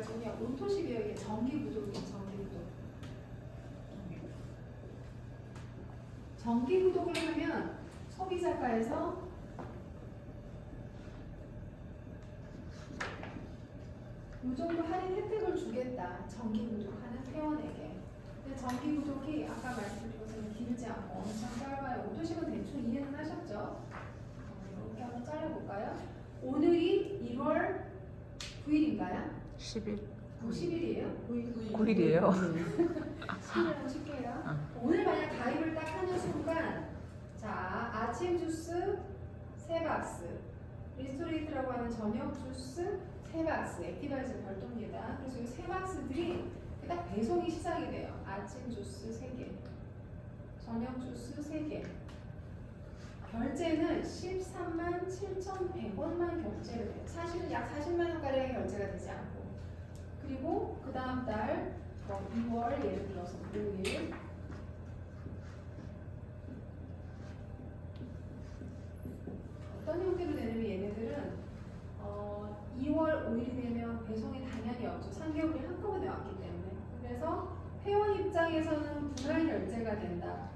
뭐냐면요, 오토십이에요. 이게 정기구독이에요. 정기구독. 정기구독을 하면 소비자가에서 이 정도 할인 혜택을 주겠다. 정기구독하는 회원에게. 근데 정기구독이 아까 말씀드린 것처럼 길지 않고 엄청 짧아요. 오토십은 대충 이해는 하셨죠? 이렇게 한번 잘라볼까요? 오늘이 1월 9일인가요? 10일. 90일이에요? 9일이에요. 10일하고 쉽게 해요. 오늘 만약 가입을 딱 하는 순간, 자, 아침 주스 3박스, 리스토레이트라고 하는 저녁 주스 3박스, 액티바이즈 별도입니다. 그래서 이 3박스들이 딱 배송이 시작이 돼요. 아침 주스 3개, 저녁 주스 3개. 결제는 13만 7,100원만 결제를 해요. 사실은 약 40만 원가량의 결제가 되지 않고. 그리고 그 다음 달 2월 예를 들어서 5일 어떤 형태로 되냐면 얘네들은 2월 5일이 되면 배송이 당연히 없죠. 3개월이 한꺼번에 왔기 때문에. 그래서 회원 입장에서는 분할 결제가 된다.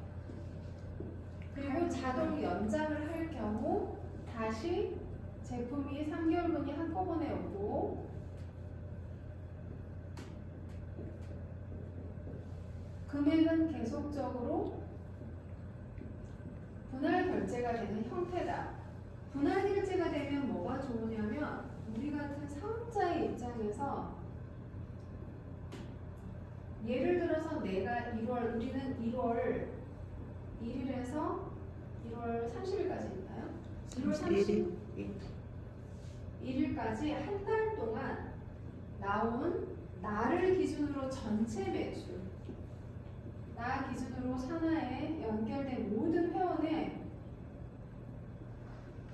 그리고 자동 연장을 할 경우 다시 제품이 3개월분이 한꺼번에 오고 금액은 계속적으로 분할 결제가 되는 형태다. 분할 결제가 되면 뭐가 좋으냐면 우리 같은 사업자의 입장에서 예를 들어서 내가 우리는 1월 1일에서 1월 30일까지 있나요? 1월 31일까지 한 달 동안 나온 나를 기준으로 전체 매출, 나 기준으로 산하에 연결된 모든 회원의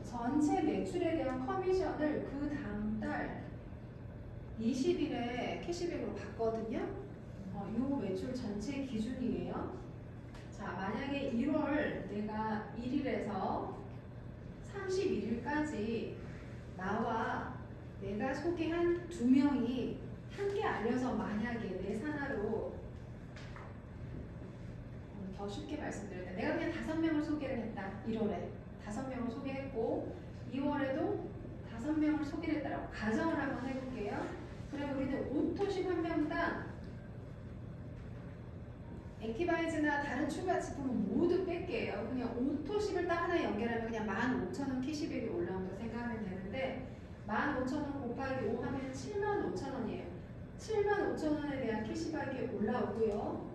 전체 매출에 대한 커미션을 그 다음 달 20일에 캐시백으로 받거든요. 요 매출 전체 기준이에요. 자, 만약에 1월 내가 1일에서 31일까지 나와 내가 소개한 2명이 함께 알려서 만약에 내 산하로 더 쉽게 말씀드릴 때 내가 그냥 5명을 소개를 했다. 1월에 5명을 소개했고 2월에도 5명을 소개를 했다라고 가정을 한번 해볼게요. 그럼 우리는 오토십 한 명당 액티바이즈나 다른 추가 제품은 모두 뺄게요. 그냥 오토십을 딱 하나 연결하면 그냥 15,000원 캐시백이 올라온다고 생각하면 되는데 15,000원 곱하기 5 하면 75,000원이에요. 75,000원에 대한 캐시백이 올라오고요.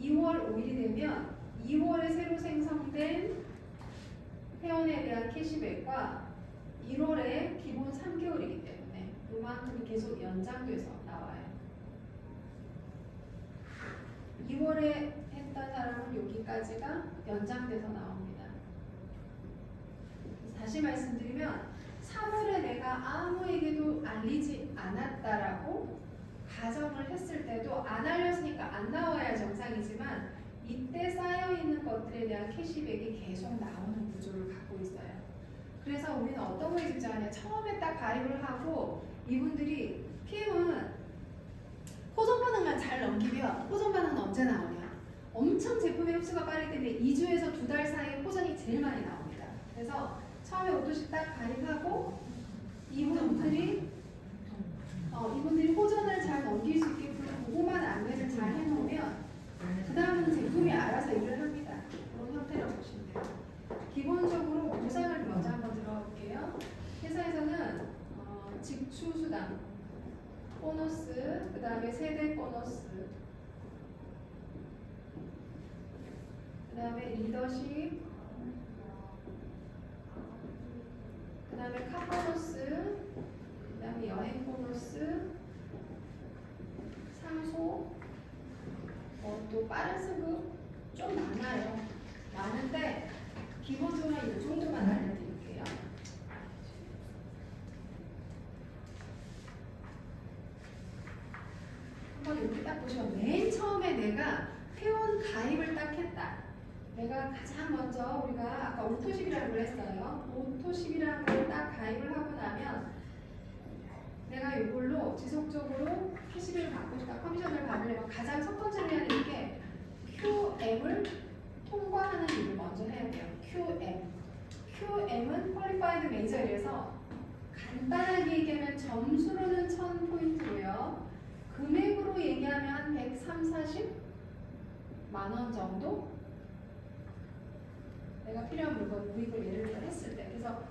2월 5일이 되면 2월에 새로 생성된 회원에 대한 캐시백과 1월에 기본 3개월이기 때문에 그만큼 계속 연장돼서 나와요. 2월에 했던 사람은 여기까지가 연장돼서 나옵니다. 다시 말씀드리면 3월에 내가 아무에게도 알리지 않았다라고 가정을 했을 때도 안 알렸으니까 안 나와야 정상이지만 이때 쌓여있는 것들에 대한 캐시백이 계속 나오는 구조를 갖고 있어요. 그래서 우리는 어떤 거에 집중하냐, 처음에 딱 가입을 하고 이분들이 PM은 호전 반응만 잘 넘기면 호전 반응은 언제 나오냐, 엄청 제품의 흡수가 빠르기 때문에 2주에서 2달 사이에 호전이 제일 많이 나옵니다. 그래서 처음에 오토십 딱 가입하고 이분들이 호전을 잘 넘길 수 있게끔 그거만 안내를 잘 해놓으면 그 다음은 제품이 알아서 일을 합니다. 그런 형태라고 보시면 돼요. 기본적으로 보상을 먼저 한번 들어가 볼게요. 회사에서는 직추수당, 보너스, 그 다음에 세대 보너스, 그 다음에 리더십, 그 다음에 카 보너스, 그 다음에 여행 보너스, 상소, 또 빠른 승급 좀 많아요. 많은데 기본적으로 이 정도만 알려드릴게요. 한번 이렇게 딱 보시면 맨 처음에 내가 회원 가입을 딱 했다. 내가 가장 먼저 우리가 아까 오토십이라고 했어요. 오토십이라는 걸 딱 가입을 하고 나면 내가 이걸로 지속적으로 캐시비를 받고 싶다, 커미션을 받으려면 가장 첫 번째로 해야 되는 게 QM을 통과하는 일을 먼저 해야 돼요. QM은 Qualified Major이라서 간단하게 얘기하면 점수로는 1000포인트고요. 금액으로 얘기하면 한 130만 원 정도? 내가 필요한 물건 구입을 예를 들어 했을 때. 그래서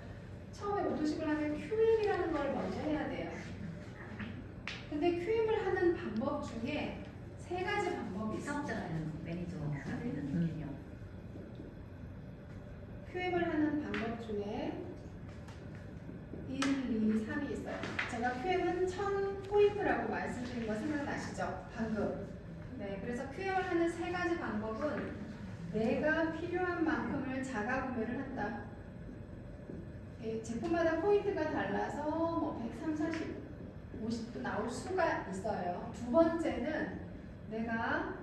처음에 오토십을 하면 QM이라는 걸 먼저 해야 돼요. 근데 QM을 하는 방법 중에 세 가지 방법이 있어요. 사업자는 매니저가 되는 개념. QM을 하는 방법 중에 1, 2, 3이 있어요. 제가 QM은 1000포인트라고 말씀드린 거 생각나시죠? 방금. 네, 그래서 QM을 하는 세 가지 방법은 내가 필요한 만큼을 자가 구매를 한다. 제품마다 포인트가 달라서 뭐 130, 40, 50도 나올 수가 있어요. 두 번째는 내가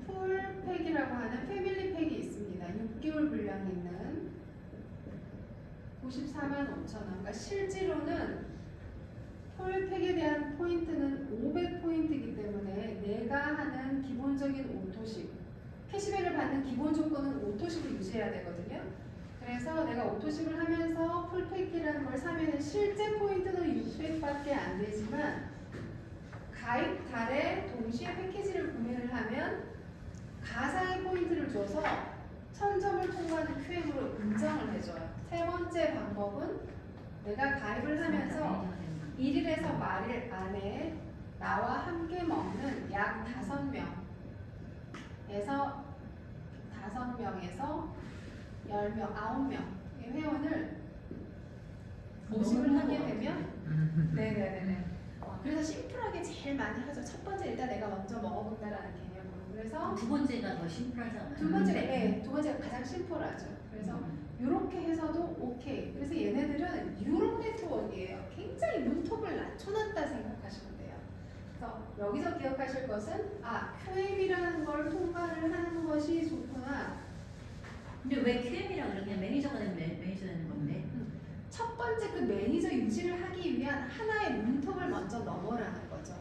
풀팩이라고 하는 패밀리 팩이 있습니다. 6개월 분량이 있는 94만 5천 원. 그러니까 실제로는 풀팩에 대한 포인트는 500포인트이기 때문에 내가 하는 기본적인 오토십, 캐시백을 받는 기본 조건은 오토십을 유지해야 되거든요. 그래서 내가 오토십을 하면서 풀팩이라는 걸 사면 실제 포인트는 600밖에 안 되지만 가입 달에 동시에 패키지를 구매를 하면 가상의 포인트를 줘서 1000점을 통과하는 QM으로 인정을 해줘요. 세 번째 방법은 내가 가입을 하면서 1일에서 말일 안에 나와 함께 먹는 약 5명에서 10명, 9명의 회원을 모집을 하게 되면 네네네네. 그래서 심플하게 제일 많이 하죠. 첫 번째 일단 내가 먼저 먹어본다라는 개념으로. 그래서 두 번째가 더 심플하잖아요. 두 번째가 가장 심플하죠. 그래서 이렇게 해서도 오케이. 그래서 얘네들은 유럽 네트워크예요. 굉장히 문턱을 낮춰놨다 생각하시면 돼요. 그래서 여기서 기억하실 것은 QM이라는 걸 통과를 하는 것이 좋구나. 근데 왜 QM이라고 그러냐? 매니저가 되면 매니저 되는 건데. 첫 번째 그 매니저 유지를 하기 위한 하나의 문턱을 먼저 넘어라는 거죠.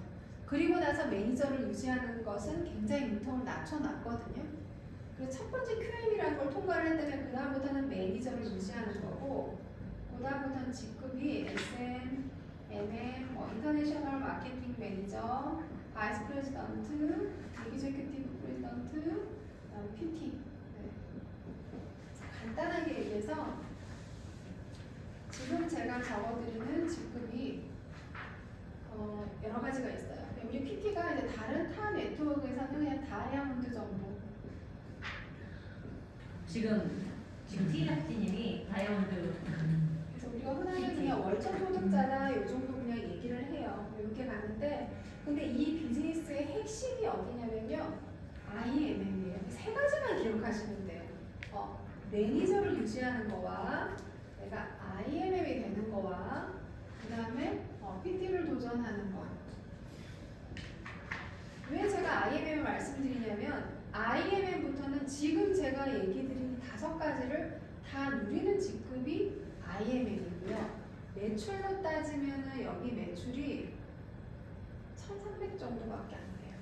그리고 나서 매니저를 유지하는 것은 굉장히 문턱을 낮춰놨거든요. 그래서 첫 번째 QM이라는 걸 통과를 했다면 그 다음부터는 매니저를 유지하는 거고 그 다음부터는 직급이 SM, MM, 인터내셔널 마케팅 매니저, 바이스 프레지던트, executive 프레지던트, 그다음 PT. 간단하게 얘기해서 지금 제가 적어드리는 직급이 여러 가지가 있어요. 우리 PT가 이제 다른 타 네트워크에서는 그냥 다이아몬드 정도. 지금 티라티님이 다이아몬드. 그래서 우리가 흔하게 그냥 월천 소득자나 이 정도 그냥 얘기를 해요. 이렇게 가는데 근데 이 비즈니스의 핵심이 어디냐면요. IMM이에요. 세 가지만 기억하시면 돼요. 매니저를 유지하는 거와 내가 IMM이 되는 거와 그 다음에 PT를 도전하는 거. 왜 제가 IMM을 말씀드리냐면 IMM부터는 지금 제가 얘기 드린 5가지를 다 누리는 직급이 IMM이고요. 매출로 따지면 여기 매출이 1300 정도밖에 안 돼요.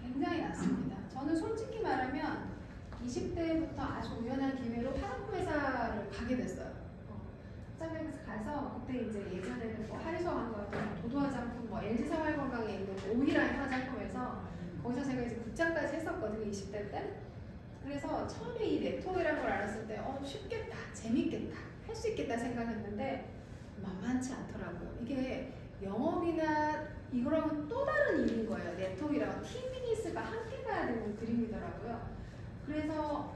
굉장히 낮습니다. 저는 솔직히 말하면 20대부터 아주 우연한 기회로 화장품 회사를 가게 됐어요. 화장품 회사 가서 그때 이제 예전에는 하리소 간 거였던 도도 화장품, LG 생활건강에 있는 오이라인 화장품에서 거기서 제가 이제 국장까지 했었거든요. 20대 때. 그래서 처음에 이 네트워크라는 걸 알았을 때 쉽겠다, 재밌겠다, 할 수 있겠다 생각했는데 만만치 않더라고요. 이게 영업이나 이거랑은 또 다른 일인 거예요. 네트워크랑 팀 비즈니스가 함께 가야 되는 그림이더라고요. 그래서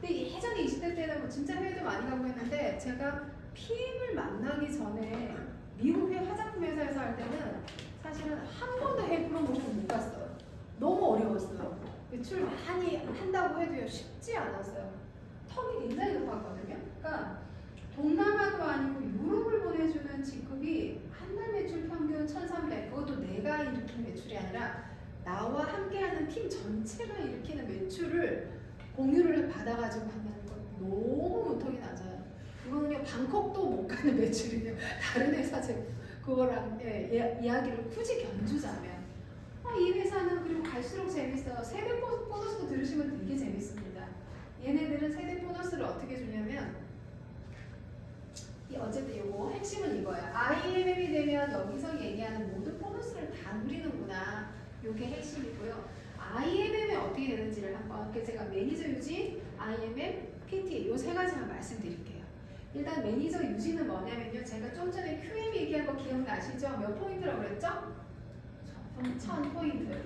그때 예전에 20대 때는 진짜 해외도 많이 가고 했는데 제가 PM을 만나기 전에 미국 화장품 회사에서 할 때는 사실은 한 번도 해외 프로모션을 못 갔어요. 너무 어려웠어요. 매출 많이 한다고 해도요 쉽지 않았어요. 턱이 굉장히 높았거든요. 그러니까 동남아도 아니고 유럽을 보내주는 직급이 한 달 매출 평균 1,300. 그것도 내가 일으킨 매출이 아니라 나와 함께하는 팀 전체가 일으키는 매출을 공유를 받아가지고 한다는 건 너무 문턱이 낮아요. 이거는요 방콕도 못 가는 매출이에요. 다른 회사 제품 그거랑 이야기를 굳이 견주자면 이 회사는 그리고 갈수록 재밌어요. 세대 보너스도 들으시면 되게 재밌습니다. 얘네들은 세대 보너스를 어떻게 주냐면 어쨌든 요거 핵심은 이거예요. IMM이 되면 여기서 얘기하는 모든 보너스를 다 누리는구나. 요게 핵심이고요. IMM이 어떻게 되는지를 한번 제가 매니저 유지, IMM, PT 요 세 가지만 말씀드릴게요. 일단 매니저 유지는 뭐냐면요. 제가 좀 전에 QM 얘기한 거 기억나시죠? 몇 포인트라고 그랬죠? 1000포인트.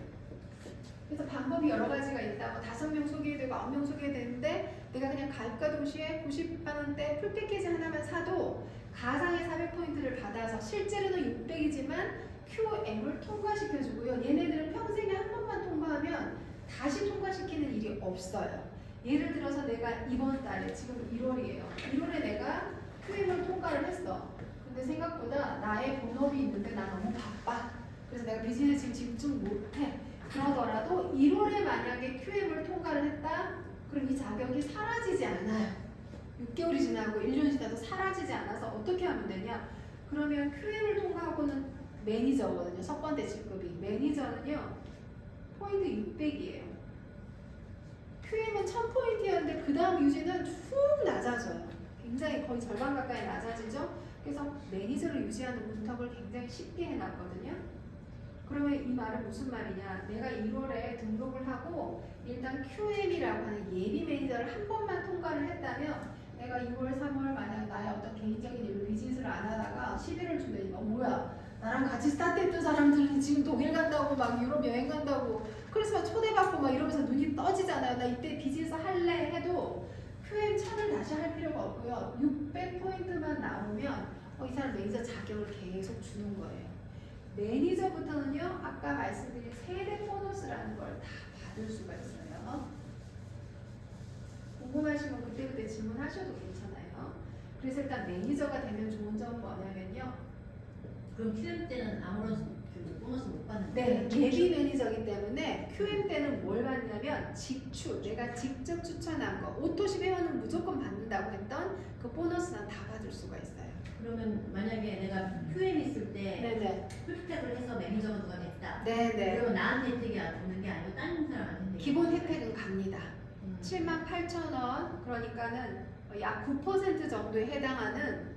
그래서 방법이 여러 가지가 있다. 뭐 5명 소개되고 9명 소개되는데 내가 그냥 가입과 동시에 90만 원대 풀 패키지 하나만 사도 가상의 400포인트를 받아서 실제로는 600이지만 QM을 통과시켜주고요. 얘네들은 평생에 한 번만 통과하면 다시 통과시키는 일이 없어요. 예를 들어서 내가 이번 달에 지금 1월이에요. 1월에 내가 QM을 통과를 했어. 근데 생각보다 나의 본업이 있는데 나 너무 바빠. 그래서 내가 비즈니스에 지금 집중 못해. 그러더라도 1월에 만약에 QM을 통과를 했다? 그럼 이 자격이 사라지지 않아요. 6개월이 지나고 1년이 지나도 사라지지 않아서 어떻게 하면 되냐? 그러면 QM을 통과하고는 매니저거든요. 첫 번째 직급이. 매니저는요. 포인트 600이에요. QM은 1000포인트였는데 그 다음 유지는 쭉 낮아져요. 굉장히 거의 절반 가까이 낮아지죠. 그래서 매니저를 유지하는 문턱을 굉장히 쉽게 해놨거든요. 그러면 이 말은 무슨 말이냐? 내가 1월에 등록을 하고 일단 QM이라고 하는 예비 매니저를 한 번만 통과를 했다면 내가 2월, 3월 만약 나의 어떤 개인적인 일로 비즈니스를 안 하다가 11월 주되니까 뭐야? 나랑 같이 스타트했던 사람들은 지금 독일 간다고 막 유럽 여행 간다고 그래서 초대받고 막 이러면서 눈이 떠지잖아요. 나 이때 비즈니스 할래 해도 QM 1000을 다시 할 필요가 없고요. 600포인트만 나오면 이 사람 매니저 자격을 계속 주는 거예요. 매니저부터는요, 아까 말씀드린 세대 보너스라는 걸 다 받을 수가 있어요. 궁금하시면 그때그때 질문하셔도 괜찮아요. 그래서 일단 매니저가 되면 좋은 점은 뭐냐면요. 그럼 QM 때는 아무런 보너스 못 받는 네, 예비 매니저이기 때문에 QM 때는 뭘 받냐면 직추, 내가 직접 추천한 거, 오토시 회원은 무조건 받는다고 했던 그 보너스는 다 받을 수가 있어요. 그러면 만약에 내가 QM 있을 때 네네. 풀스택을 해서 매니저가 됐다. 네네. 그러면 나한테 혜택이 오는 게 아니고 다른 사람한테 혜택이 기본 혜택은 갑니다. 78,000원, 그러니까는 약 9% 정도에 해당하는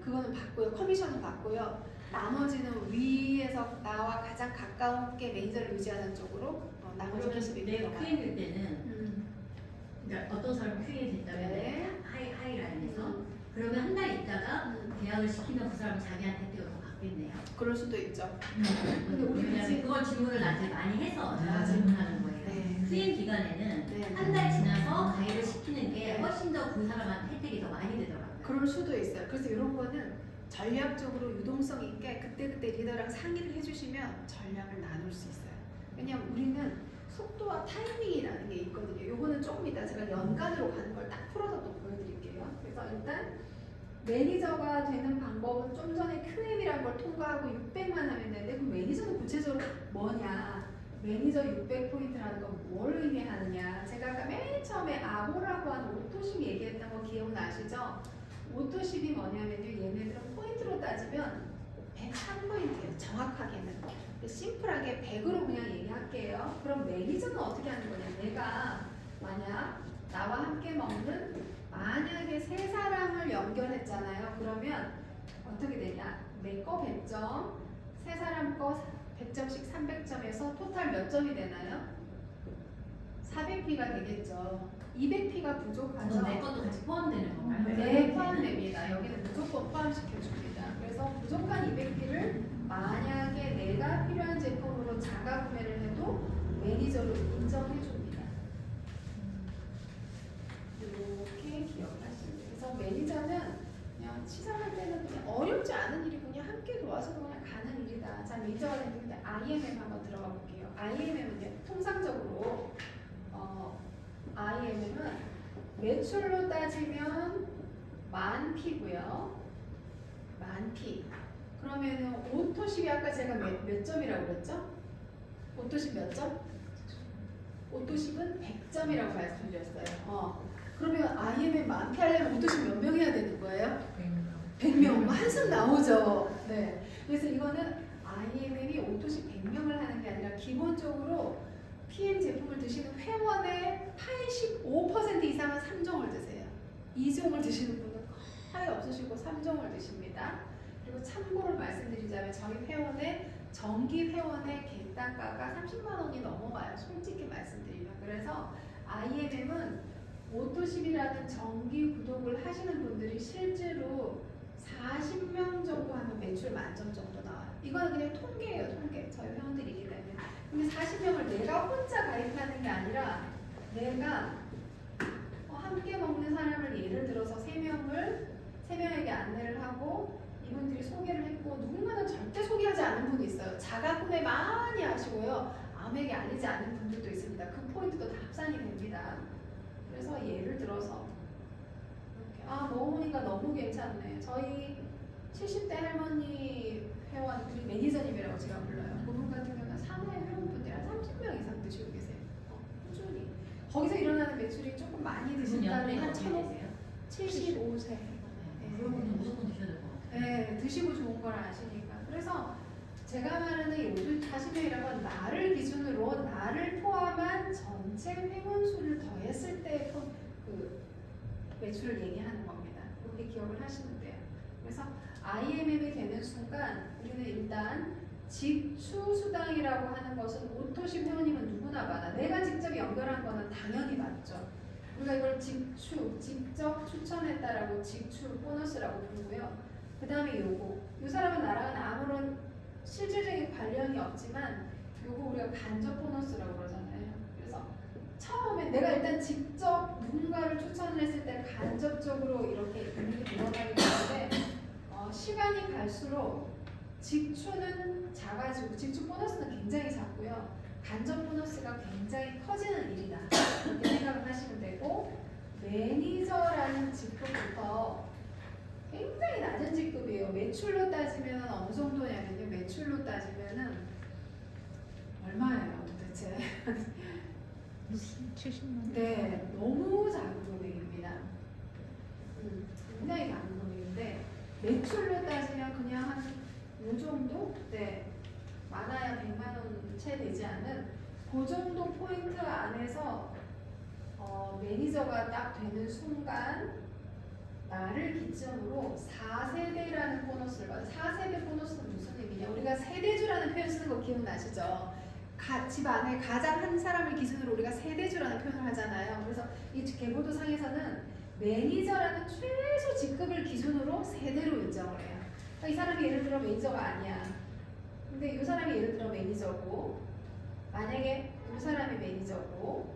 그거는 받고요. 커미션은 받고요. 나머지는 위에서 나와 가장 가까운 게 매니저를 유지하는 쪽으로 나머지 그러면 21%가 내가 QM일 때는 그러니까 어떤 사람은 QM이 됐다면 네. 하이 라인에서 그러면 한 달 있다가 계약을 시키면 그 사람은 자기한테 혜택을 더 받겠네요. 그럴 수도 있죠. 근데 우리 그걸 질문을 나한테 많이 해서 제가 질문하는 거예요. 네. QM 기간에는 네. 한 달 지나서 가입을 시키는 게 훨씬 더 그 사람한테 혜택이 더 많이 되더라고요. 그럴 수도 있어요. 그래서 이런 거는 전략적으로 유동성 있게 그때그때 리더랑 상의를 해주시면 전략을 나눌 수 있어요. 왜냐면 우리는 속도와 타이밍이라는 게 있거든요. 요거는 조금 이따 제가 연간으로 가는 걸 딱 풀어서 또 보여드릴게요. 그래서 일단 매니저가 되는 방법은 좀 전에 QM이라는 걸 통과하고 600만 하면 되는데 그럼 매니저는 구체적으로 뭐냐? 매니저 600포인트라는 건 뭘 의미하느냐? 제가 아까 맨 처음에 아모라고 하는 오토십 얘기했던 거 기억나시죠? 오토십이 뭐냐면요. 얘네들은 포인트로 따지면 103포인트예요. 정확하게는. 심플하게 100으로 그냥 얘기할게요. 그럼 매니저는 어떻게 하는 거냐? 내가 만약 나와 함께 먹는 만약에 3사람을 연결했잖아요. 그러면 어떻게 되냐? 내 거 100점, 3사람 거 100점씩 300점에서 토탈 몇 점이 되나요? 400P가 되겠죠. 200P가 부족하죠. 그럼 내 것도 같이 포함되는 건가요? 네, 포함됩니다. 여기는 무조건 포함시켜줍니다. 그래서 부족한 200P를 만약에 내가 필요한 제품으로 자가 구매를 해도 매니저로 인정해줍니다. 이렇게 기억하시면 돼요. 그래서 매니저는 그냥 시작할 때는 그냥 어렵지 않은 일이고 그냥 함께 도와서 그냥 가는 일이다. 자, 매니저가 됐는데 IMM 한번 들어가 볼게요. IMM은요, 통상적으로 IMM은 매출로 따지면 만 P고요. 만 P. 그러면은 오토십이 아까 제가 몇 점이라고 그랬죠? 오토십 몇 점? 오토십은 100점이라고 말씀드렸어요. 그러면 IMM 만 P 하려면 오토십 몇 명 해야 되는 거예요? 100명 한숨 나오죠. 네. 그래서 이거는 IMM이 오토시 100명을 하는 게 아니라 기본적으로 PM 제품을 드시는 회원의 85% 이상은 3종을 드세요. 2종을 드시는 분은 거의 없으시고 3종을 드십니다. 그리고 참고로 말씀드리자면 저희 회원의 정기 회원의 객단가가 30만 원이 넘어가요. 솔직히 말씀드리면. 그래서 IMM은 오토십이라는 정기 구독을 하시는 분들이 실제로 40명 정도 하면 매출 만점 정도 나와요. 이거는 그냥 통계예요, 통계. 저희 회원들이기 때문에. 근데 40명을 내가 혼자 가입하는 게 아니라 내가 함께 먹는 사람을 예를 들어서 3명에게 안내를 하고 이분들이 소개를 했고 누군가는 절대 소개하지 않은 분이 있어요. 자가 구매 많이 하시고요. 아무에게 알리지 않는 분들도 있습니다. 그 포인트도 다 합산이 됩니다. 그래서 예를 들어서 먹으니까 너무 괜찮네. 저희 70대 할머니 회원들이 매니저님이라고 제가 불러요. 그분 같은 경우는 사내 회원분들이 한 30명 이상 드시고 계세요. 꾸준히. 거기서 일어나는 매출이 조금 많이 드신다면 한 75세. 그런 분은 무조건 드셔야 될 것 같아요. 네, 드시고 좋은 걸 아시니까. 그래서 제가 말하는 이 40명이라는 건 나를 기준으로 나를 포함한 전체 회원 수를 더했을 때 그 매출을 얘기하는 겁니다. 그렇게 기억을 하시면 돼요. 그래서 IMM이 되는 순간 우리는 일단 직추수당이라고 하는 것은 오토십 회원이면 누구나 받아. 내가 직접 연결한 거는 당연히 맞죠. 우리가 이걸 직접 추천했다라고 직추 보너스라고 부르고요. 그 다음에 요거. 이 사람은 나랑은 아무런 실질적인 관련이 없지만 요거 우리가 간접 보너스라고 그러잖아요. 그래서 처음에 내가 일단 직접 누군가를 추천을 했을 때 간접적으로 이렇게 이익이 늘어나기 때문에 시간이 갈수록 직추는 작아지고 직추 보너스는 굉장히 작고요. 간접 보너스가 굉장히 커지는 일이다. 이렇게 생각을 하시면 되고 매니저라는 직급부터 굉장히 낮은 직급이에요. 매출로 따지면 어느 정도냐면요. 매출로 따지면은 얼마예요 도대체? 70만. 네, 너무 작은 금액입니다. 굉장히 작은 금액인데 매출로 따지면 그냥 한 요 정도? 네, 많아야 100만 원 채 되지 않은 그 정도 포인트 안에서 매니저가 딱 되는 순간 나를 기점으로 4세대라는 보너스를 받아요. 4세대 보너스는 무슨 의미냐? 우리가 세대주라는 표현 쓰는 거 기억나시죠? 집 안에 가장 한 사람을 기준으로 우리가 세대주라는 표현을 하잖아요. 그래서 이 계보도상에서는 매니저라는 최소 직급을 기준으로 세대로 인정을 해요. 그러니까 이 사람이 예를 들어 매니저가 아니야. 근데 이 사람이 예를 들어 매니저고 만약에 이 사람이 매니저고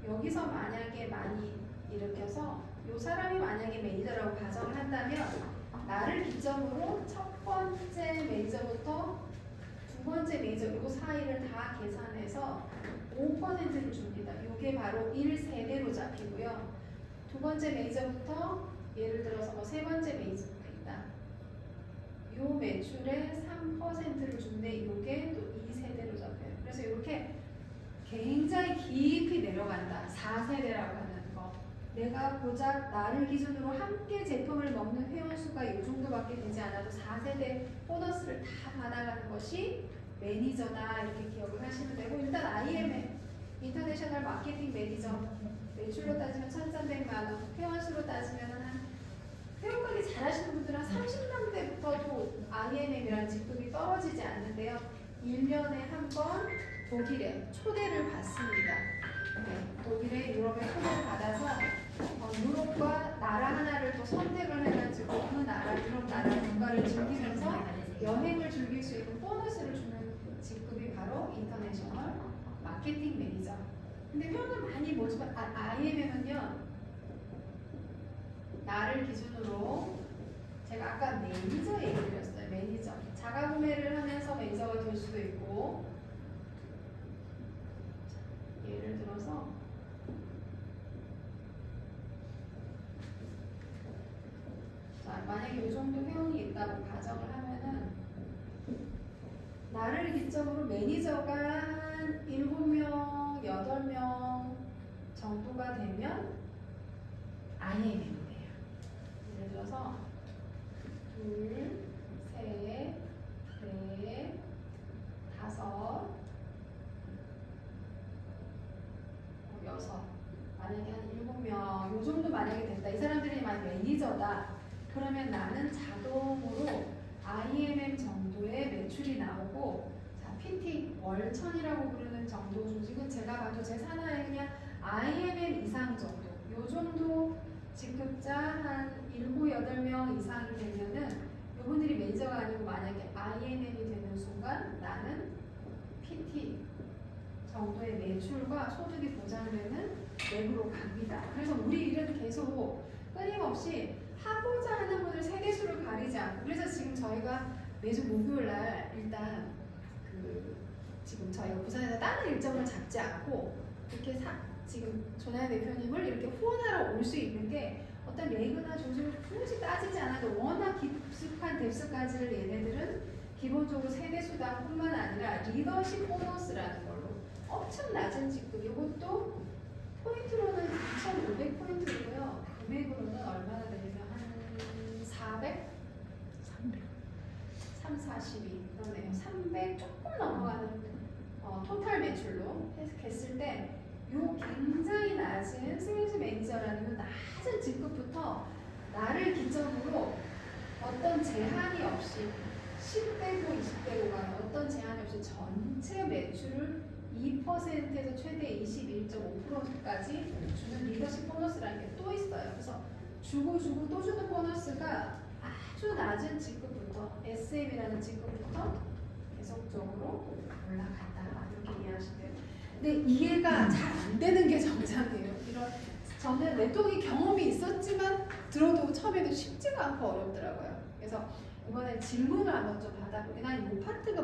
여기서 만약에 많이 일으켜서 이 사람이 만약에 매니저라고 가정을 한다면 나를 기점으로 첫 번째 매니저부터 두 번째 매니저 요 사이를 다 계산해서 5%를 줍니다. 이게 바로 1세대로 잡히고요. 두 번째 매니저부터 예를 들어서 세 번째 매니저가 있다. 요 매출의 3%를 준대 이게 또 2세대로 잡혀요. 그래서 이렇게 굉장히 깊이 내려간다. 4세대라고 하는 거. 내가 고작 나를 기준으로 함께 제품을 먹는 회원 수가 이 정도밖에 되지 않아도 4세대 보너스를 다 받아가는 것이 매니저다 이렇게 기억을 하시면 되고 일단 IMM 인터내셔널 마케팅 매니저 매출로 따지면 1,300만 원, 회원 수로 따지면 한 회원 관리 잘하시는 분들은 한 30명대부터도 IMM이라는 직급이 떨어지지 않는데요. 1년에 한 번 독일에 초대를 받습니다. 네, 독일에 유럽에 초대를 받아서 유럽과 나라 하나를 또 선택을 해가지고 그 나라 유럽 나라 국가를 즐기면서 여행을 즐길 수 있는 보너스를 주는 직급이 바로 인터내셔널 마케팅 매니저. 근데 표현은 많이 뭐지만 IMM은요 나를 기준으로 제가 아까 매니저 얘기를 드렸어요. 매니저 자가 구매를 하면서 매니저가 될 수도 있고 예를 들어서 자, 만약에 이 정도 회원이 있다고 가정을 하면은 나를 기점으로 매니저가 한 7명, 8명 정도가 되면 IMM이 돼요. 예를 들어서 둘, 셋, 넷, 다섯, 여섯. 만약에 한 7명, 요 정도 만약에 됐다. 이 사람들이 만약 매니저다. 그러면 나는 자동으로 IMM 정도의 매출이 나오고, 자, PT 월천이라고 부르는 정도 조직은 제가 봐도 제 산하에 그냥 IMM 이상 정도, 요 정도 직급자 한 7, 8명 이상이 되면은 이분들이 매니저가 아니고 만약에 IMM이 되는 순간 나는 PT 정도의 매출과 소득이 보장되는 랩으로 갑니다. 그래서 우리 일은 계속 끊임없이 하고자 하는 분을 세대수를 가리지 않고, 그래서 지금 저희가 매주 목요일 날 일단 지금 저희가 부산에서 다른 일정을 잡지 않고 이렇게 지금 조나연 대표님을 이렇게 후원하러 올 수 있는 게 어떤 레그나 조직을 굳이 따지지 않아도 워낙 깊숙한 뎁스까지를 얘네들은 기본적으로 세대수당뿐만 아니라 리더십 보너스라는 걸로 엄청 낮은 직급, 이것도 포인트로는 2,500포인트고요. 금액으로는 얼마나 되냐면 한 400? 3, 42 그러네요. 300 조금 넘어가는 토탈 매출로 했을 때 요 굉장히 낮은 세일즈 매니저라는 요 낮은 직급부터 나를 기점으로 어떤 제한이 없이 10대고 20대고가 어떤 제한이 없이 전체 매출을 2%에서 최대 21.5%까지 주는 리더십 보너스라는 게 또 있어요. 그래서 주고 또 주는 보너스가 아주 낮은 직급부터 SM이라는 직급부터 계속적으로 올라간다, 이렇게 이해하시면 돼요. 근데 이해가 잘 안 되는 게 정상이에요. 저는 네트워크 경험이 있었지만 들어도 처음에는 쉽지가 않고 어렵더라고요. 그래서 이번에 질문을 한번 좀 받아볼게요. 난 이 파트가